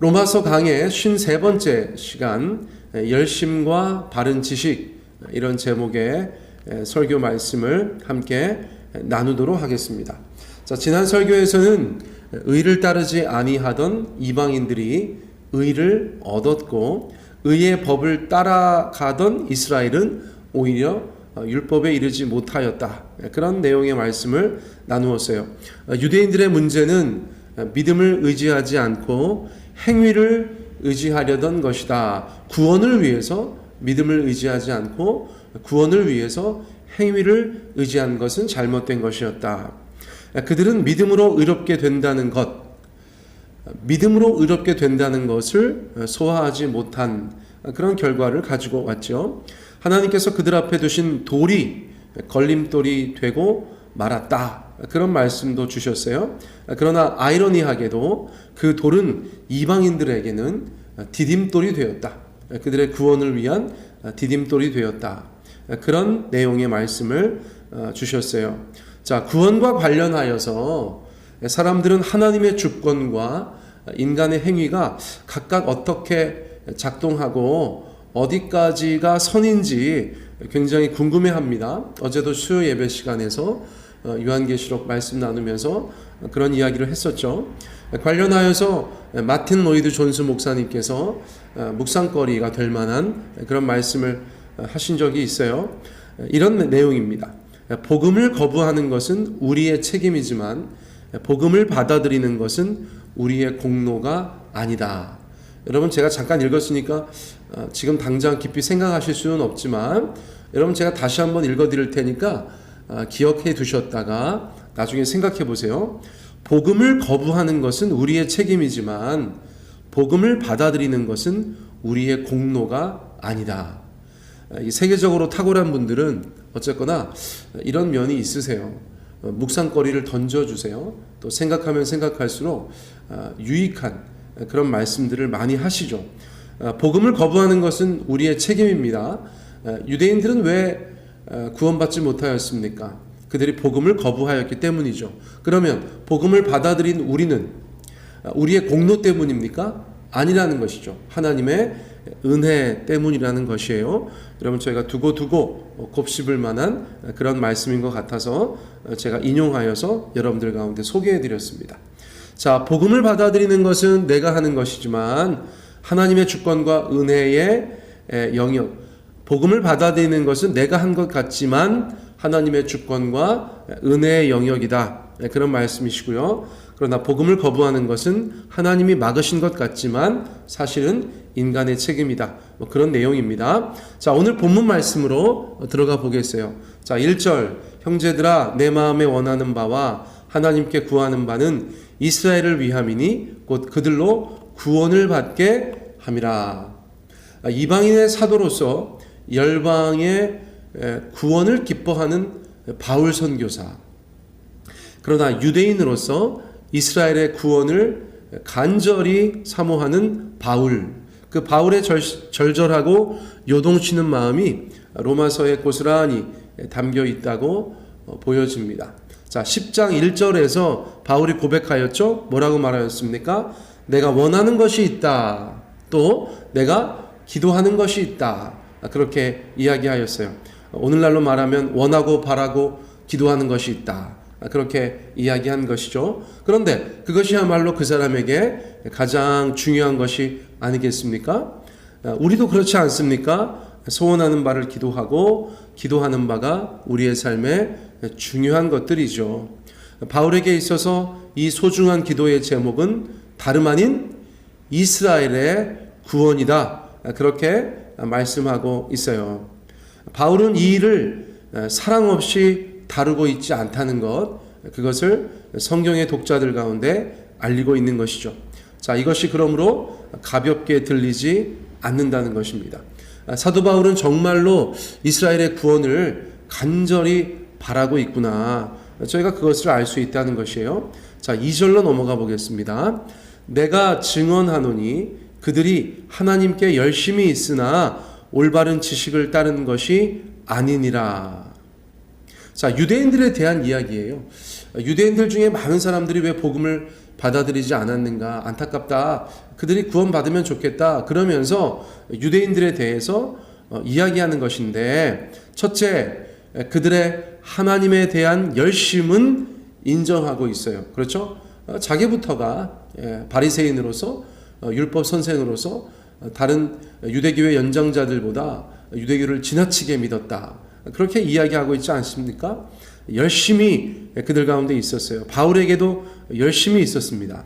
로마서 강의 53번째 시간, 열심과 바른 지식, 이런 제목의 설교 말씀을 함께 나누도록 하겠습니다. 자, 지난 설교에서는 의를 따르지 아니하던 이방인들이 의를 얻었고, 의의 법을 따라가던 이스라엘은 오히려 율법에 이르지 못하였다. 그런 내용의 말씀을 나누었어요. 유대인들의 문제는 믿음을 의지하지 않고 행위를 의지하려던 것이다. 구원을 위해서 믿음을 의지하지 않고 구원을 위해서 행위를 의지한 것은 잘못된 것이었다. 그들은 믿음으로 의롭게 된다는 것을 소화하지 못한 그런 결과를 가지고 왔죠. 하나님께서 그들 앞에 두신 돌이 걸림돌이 되고 말았다. 그런 말씀도 주셨어요. 그러나 아이러니하게도 그 돌은 이방인들에게는 디딤돌이 되었다. 그들의 구원을 위한 디딤돌이 되었다. 그런 내용의 말씀을 주셨어요. 자, 구원과 관련하여서 사람들은 하나님의 주권과 인간의 행위가 각각 어떻게 작동하고 어디까지가 선인지 굉장히 궁금해합니다. 어제도 수요 예배 시간에서 요한계시록 말씀 나누면서 그런 이야기를 했었죠. 관련하여서 마틴 로이드 존스 목사님께서 묵상거리가 될 만한 그런 말씀을 하신 적이 있어요. 이런 내용입니다. 복음을 거부하는 것은 우리의 책임이지만 복음을 받아들이는 것은 우리의 공로가 아니다. 여러분, 제가 잠깐 읽었으니까 지금 당장 깊이 생각하실 수는 없지만 여러분, 제가 다시 한번 읽어드릴 테니까 기억해 두셨다가 나중에 생각해 보세요. 복음을 거부하는 것은 우리의 책임이지만 복음을 받아들이는 것은 우리의 공로가 아니다. 세계적으로 탁월한 분들은 어쨌거나 이런 면이 있으세요. 묵상거리를 던져주세요. 또 생각하면 생각할수록 유익한 그런 말씀들을 많이 하시죠. 복음을 거부하는 것은 우리의 책임입니다. 유대인들은 왜 구원받지 못하였습니까? 그들이 복음을 거부하였기 때문이죠. 그러면 복음을 받아들인 우리는 우리의 공로 때문입니까? 아니라는 것이죠. 하나님의 은혜 때문이라는 것이에요. 여러분, 저희가 두고 곱씹을 만한 그런 말씀인 것 같아서 제가 인용하여서 여러분들 가운데 소개해 드렸습니다. 자, 복음을 받아들이는 것은 내가 하는 것이지만 하나님의 주권과 은혜의 영역, 복음을 받아들이는 것은 내가 한 것 같지만 하나님의 주권과 은혜의 영역이다. 그런 말씀이시고요. 그러나 복음을 거부하는 것은 하나님이 막으신 것 같지만 사실은 인간의 책임이다. 그런 내용입니다. 자, 오늘 본문 말씀으로 들어가 보겠어요. 자, 1절, 형제들아 내 마음에 원하는 바와 하나님께 구하는 바는 이스라엘을 위함이니 곧 그들로 구원을 받게 함이라. 이방인의 사도로서 열방의 구원을 기뻐하는 바울 선교사, 그러나 유대인으로서 이스라엘의 구원을 간절히 사모하는 바울, 그 바울의 절절하고 요동치는 마음이 로마서에 고스란히 담겨 있다고 보여집니다. 자, 10장 1절에서 바울이 고백하였죠. 뭐라고 말하였습니까? 내가 원하는 것이 있다. 또 내가 기도하는 것이 있다. 그렇게 이야기하였어요. 오늘날로 말하면 원하고 바라고 기도하는 것이 있다. 그렇게 이야기한 것이죠. 그런데 그것이야말로 그 사람에게 가장 중요한 것이 아니겠습니까? 우리도 그렇지 않습니까? 소원하는 바를 기도하고 기도하는 바가 우리의 삶에 중요한 것들이죠. 바울에게 있어서 이 소중한 기도의 제목은 다름 아닌 이스라엘의 구원이다. 그렇게 말씀하고 있어요. 바울은 이 일을 사랑 없이 다루고 있지 않다는 것, 그것을 성경의 독자들 가운데 알리고 있는 것이죠. 자, 이것이 그러므로 가볍게 들리지 않는다는 것입니다. 사도 바울은 정말로 이스라엘의 구원을 간절히 바라고 있구나. 저희가 그것을 알 수 있다는 것이에요. 자, 2절로 넘어가 보겠습니다. 내가 증언하노니 그들이 하나님께 열심히 있으나 올바른 지식을 따르는 것이 아니니라. 자, 유대인들에 대한 이야기예요. 유대인들 중에 많은 사람들이 왜 복음을 받아들이지 않았는가 안타깝다. 그들이 구원받으면 좋겠다. 그러면서 유대인들에 대해서 이야기하는 것인데, 첫째, 그들의 하나님에 대한 열심은 인정하고 있어요. 그렇죠? 자기부터가 바리새인으로서 율법 선생으로서 다른 유대교의 연장자들보다 유대교를 지나치게 믿었다. 그렇게 이야기하고 있지 않습니까? 열심히 그들 가운데 있었어요. 바울에게도 열심히 있었습니다.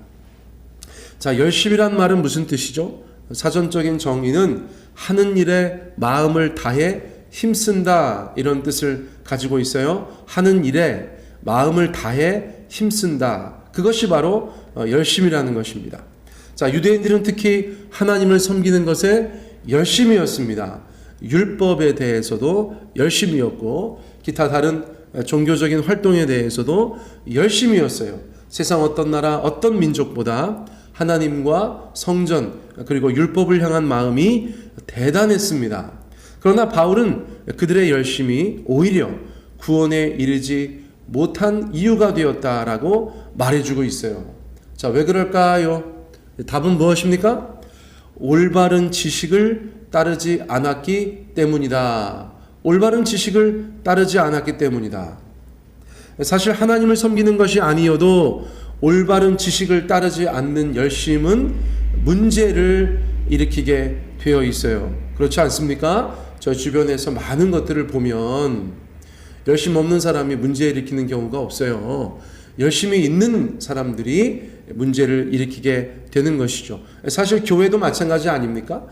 자, 열심이란 말은 무슨 뜻이죠? 사전적인 정의는 하는 일에 마음을 다해 힘쓴다, 이런 뜻을 가지고 있어요. 하는 일에 마음을 다해 힘쓴다. 그것이 바로 열심이라는 것입니다. 자, 유대인들은 특히 하나님을 섬기는 것에 열심이었습니다. 율법에 대해서도 열심이었고 기타 다른 종교적인 활동에 대해서도 열심이었어요. 세상 어떤 나라 어떤 민족보다 하나님과 성전 그리고 율법을 향한 마음이 대단했습니다. 그러나 바울은 그들의 열심이 오히려 구원에 이르지 못한 이유가 되었다라고 말해주고 있어요. 자, 왜 그럴까요? 답은 무엇입니까? 올바른 지식을 따르지 않았기 때문이다. 올바른 지식을 따르지 않았기 때문이다. 사실 하나님을 섬기는 것이 아니어도 올바른 지식을 따르지 않는 열심은 문제를 일으키게 되어 있어요. 그렇지 않습니까? 저 주변에서 많은 것들을 보면 열심 없는 사람이 문제 일으키는 경우가 없어요. 열심히 있는 사람들이 문제를 일으키게 되는 것이죠. 사실 교회도 마찬가지 아닙니까?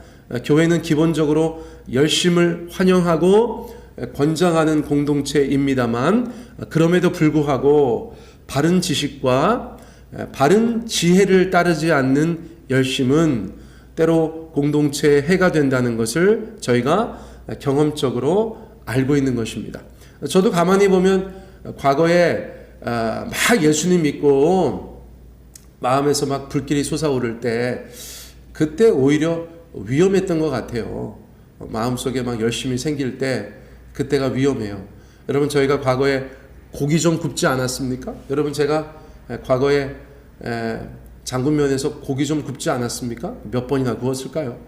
교회는 기본적으로 열심을 환영하고 권장하는 공동체입니다만, 그럼에도 불구하고 바른 지식과 바른 지혜를 따르지 않는 열심은 때로 공동체에 해가 된다는 것을 저희가 경험적으로 알고 있는 것입니다. 저도 가만히 보면 과거에 막 예수님 믿고 마음에서 막 불길이 솟아오를 때 그때 오히려 위험했던 것 같아요. 마음속에 막 열심히 생길 때 그때가 위험해요. 여러분, 저희가 과거에 고기 좀 굽지 않았습니까? 여러분, 제가 과거에 장군면에서 고기 좀 굽지 않았습니까? 몇 번이나 구웠을까요?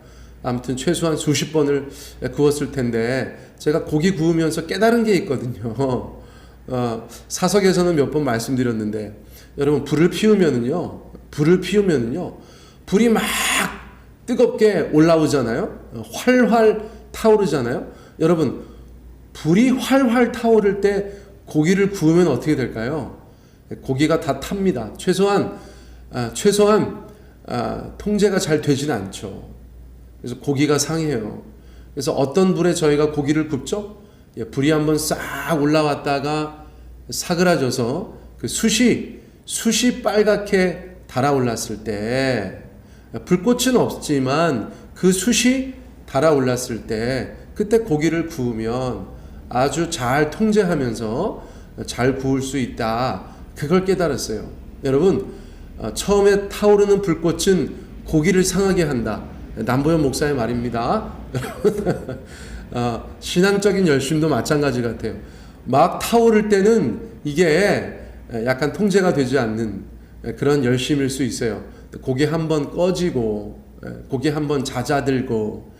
아무튼 최소한 수십 번을 구웠을 텐데, 제가 고기 구우면서 깨달은 게 있거든요. 사석에서는 몇 번 말씀드렸는데, 여러분, 불을 피우면은요 불이 막 뜨겁게 올라오잖아요. 활활 타오르잖아요. 여러분, 불이 활활 타오를 때 고기를 구우면 어떻게 될까요? 고기가 다 탑니다. 최소한 통제가 잘 되지는 않죠. 그래서 고기가 상해요. 그래서 어떤 불에 저희가 고기를 굽죠? 불이 한번 싹 올라왔다가 사그라져서 그 숯이 빨갛게 달아올랐을 때, 불꽃은 없지만 그 숯이 달아올랐을 때, 그때 고기를 구우면 아주 잘 통제하면서 잘 구울 수 있다. 그걸 깨달았어요. 여러분, 처음에 타오르는 불꽃은 고기를 상하게 한다. 남보현 목사의 말입니다. 신앙적인 열심도 마찬가지 같아요. 막 타오를 때는 이게 약간 통제가 되지 않는 그런 열심일 수 있어요. 고기 한번 꺼지고, 고기 한번 잦아들고,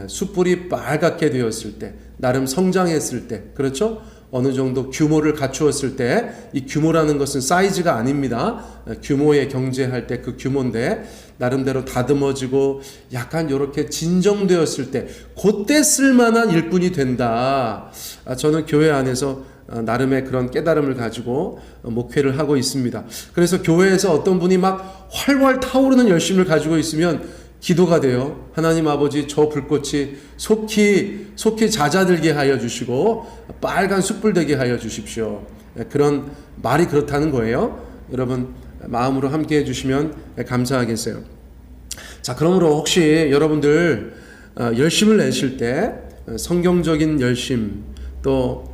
숯불이 빨갛게 되었을 때, 나름 성장했을 때, 그렇죠? 어느 정도 규모를 갖추었을 때, 이 규모라는 것은 사이즈가 아닙니다. 규모에 경제할 때 그 규모인데, 나름대로 다듬어지고 약간 이렇게 진정되었을 때, 그때 쓸만한 일꾼이 된다. 저는 교회 안에서 나름의 그런 깨달음을 가지고 목회를 하고 있습니다. 그래서 교회에서 어떤 분이 막 활활 타오르는 열심을 가지고 있으면 기도가 돼요. 하나님 아버지, 저 불꽃이 속히 잦아들게 하여 주시고 빨간 숯불 되게 하여 주십시오. 그런 말이 그렇다는 거예요. 여러분, 마음으로 함께 해주시면 감사하겠어요. 자, 그러므로 혹시 여러분들 열심을 내실 때 성경적인 열심, 또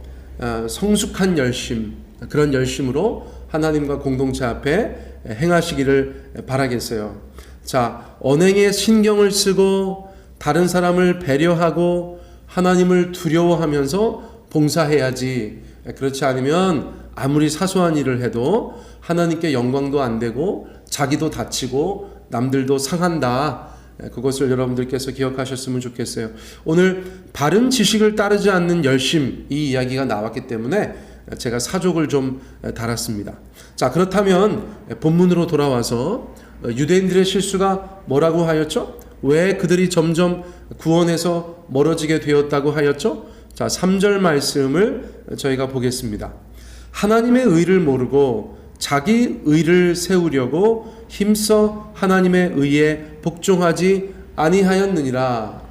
성숙한 열심, 그런 열심으로 하나님과 공동체 앞에 행하시기를 바라겠어요. 자, 언행에 신경을 쓰고 다른 사람을 배려하고 하나님을 두려워하면서 봉사해야지. 그렇지 않으면 아무리 사소한 일을 해도 하나님께 영광도 안 되고 자기도 다치고 남들도 상한다. 그것을 여러분들께서 기억하셨으면 좋겠어요. 오늘 바른 지식을 따르지 않는 열심, 이 이야기가 나왔기 때문에 제가 사족을 좀 달았습니다. 자, 그렇다면 본문으로 돌아와서 유대인들의 실수가 뭐라고 하였죠? 왜 그들이 점점 구원에서 멀어지게 되었다고 하였죠? 자, 3절 말씀을 저희가 보겠습니다. 하나님의 의를 모르고 자기 의를 세우려고 힘써 하나님의 의에 복종하지 아니하였느니라.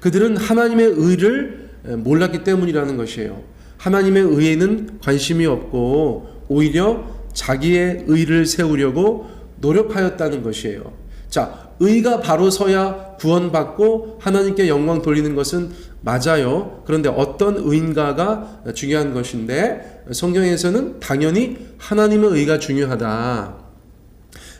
그들은 하나님의 의를 몰랐기 때문이라는 것이에요. 하나님의 의에는 관심이 없고 오히려 자기의 의를 세우려고 노력하였다는 것이에요. 자, 의가 바로 서야 구원받고 하나님께 영광 돌리는 것은 맞아요. 그런데 어떤 의인가가 중요한 것인데 성경에서는 당연히 하나님의 의가 중요하다.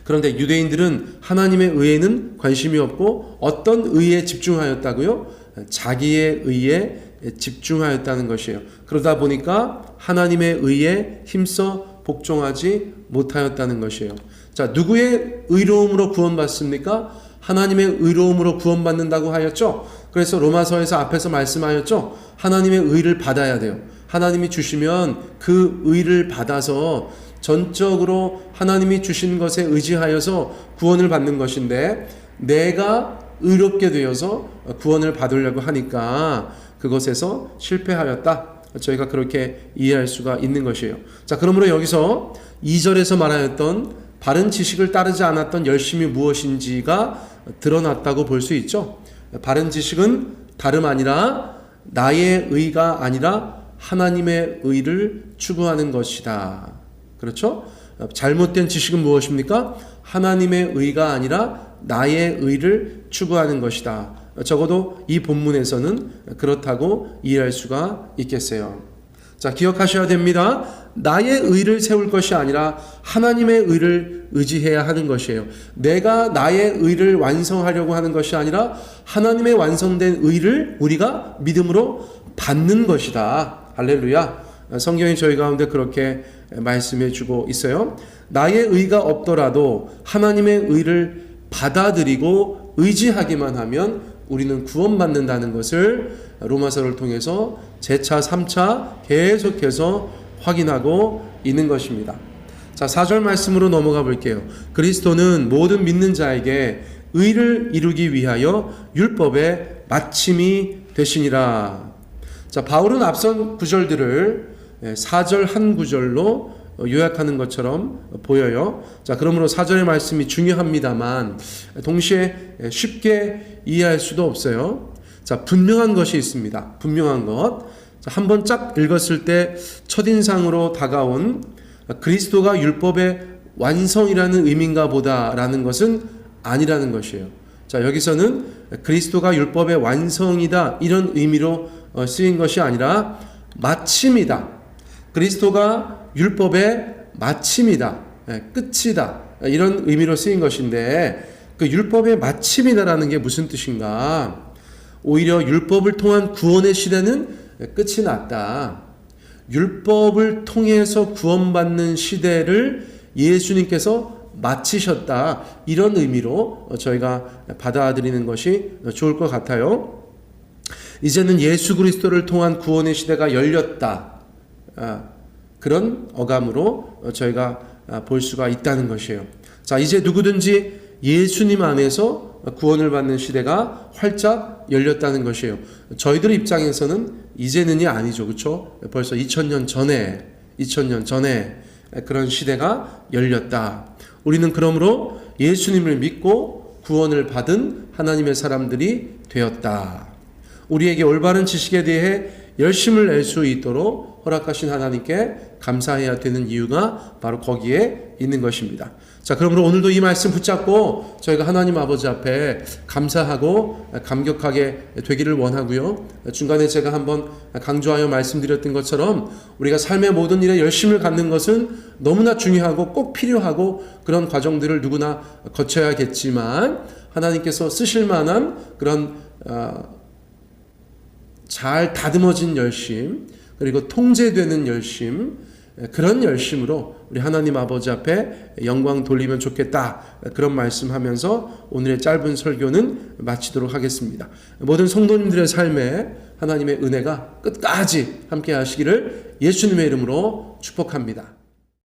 그런데 유대인들은 하나님의 의에는 관심이 없고 어떤 의에 집중하였다고요? 자기의 의에 집중하였다는 것이에요. 그러다 보니까 하나님의 의에 힘써 복종하지 못하였다는 것이에요. 자, 누구의 의로움으로 구원받습니까? 하나님의 의로움으로 구원받는다고 하였죠. 그래서 로마서에서 앞에서 말씀하였죠. 하나님의 의를 받아야 돼요. 하나님이 주시면 그 의를 받아서 전적으로 하나님이 주신 것에 의지하여서 구원을 받는 것인데, 내가 의롭게 되어서 구원을 받으려고 하니까 그것에서 실패하였다. 저희가 그렇게 이해할 수가 있는 것이에요. 자, 그러므로 여기서 2절에서 말하였던 바른 지식을 따르지 않았던 열심이 무엇인지가 드러났다고 볼 수 있죠. 바른 지식은 다름 아니라 나의 의가 아니라 하나님의 의를 추구하는 것이다. 그렇죠? 잘못된 지식은 무엇입니까? 하나님의 의가 아니라 나의 의를 추구하는 것이다. 적어도 이 본문에서는 그렇다고 이해할 수가 있겠어요. 자, 기억하셔야 됩니다. 나의 의를 세울 것이 아니라 하나님의 의를 의지해야 하는 것이에요. 내가 나의 의를 완성하려고 하는 것이 아니라 하나님의 완성된 의를 우리가 믿음으로 받는 것이다. 할렐루야. 성경이 저희 가운데 그렇게 말씀해 주고 있어요. 나의 의가 없더라도 하나님의 의를 받아들이고 의지하기만 하면 우리는 구원받는다는 것을 로마서를 통해서 제차 3차 계속해서 확인하고 있는 것입니다. 자, 4절 말씀으로 넘어가 볼게요. 그리스도는 모든 믿는 자에게 의를 이루기 위하여 율법의 마침이 되시니라. 자, 바울은 앞선 구절들을 4절 한 구절로 요약하는 것처럼 보여요. 자, 그러므로 4절의 말씀이 중요합니다만 동시에 쉽게 이해할 수도 없어요. 자, 분명한 것이 있습니다. 분명한 것. 자, 한번 쫙 읽었을 때 첫인상으로 다가온 그리스도가 율법의 완성이라는 의미인가 보다라는 것은 아니라는 것이에요. 자, 여기서는 그리스도가 율법의 완성이다 이런 의미로 쓰인 것이 아니라 마침이다. 그리스도가 율법의 마침이다. 끝이다. 이런 의미로 쓰인 것인데 그 율법의 마침이다라는 게 무슨 뜻인가? 오히려 율법을 통한 구원의 시대는 끝이 났다. 율법을 통해서 구원받는 시대를 예수님께서 마치셨다. 이런 의미로 저희가 받아들이는 것이 좋을 것 같아요. 이제는 예수 그리스도를 통한 구원의 시대가 열렸다. 그런 어감으로 저희가 볼 수가 있다는 것이에요. 자, 이제 누구든지 예수님 안에서 구원을 받는 시대가 활짝 열렸다는 것이에요. 저희들 입장에서는 이제는이 아니죠. 그렇죠? 벌써 2000년 전에 그런 시대가 열렸다. 우리는 그러므로 예수님을 믿고 구원을 받은 하나님의 사람들이 되었다. 우리에게 올바른 지식에 대해 열심을 낼 수 있도록 허락하신 하나님께 감사해야 되는 이유가 바로 거기에 있는 것입니다. 자, 그러므로 오늘도 이 말씀 붙잡고 저희가 하나님 아버지 앞에 감사하고 감격하게 되기를 원하고요. 중간에 제가 한번 강조하여 말씀드렸던 것처럼 우리가 삶의 모든 일에 열심을 갖는 것은 너무나 중요하고 꼭 필요하고 그런 과정들을 누구나 거쳐야겠지만 하나님께서 쓰실 만한 그런 잘 다듬어진 열심, 그리고 통제되는 열심, 그런 열심으로 우리 하나님 아버지 앞에 영광 돌리면 좋겠다. 그런 말씀하면서 오늘의 짧은 설교는 마치도록 하겠습니다. 모든 성도님들의 삶에 하나님의 은혜가 끝까지 함께 하시기를 예수님의 이름으로 축복합니다.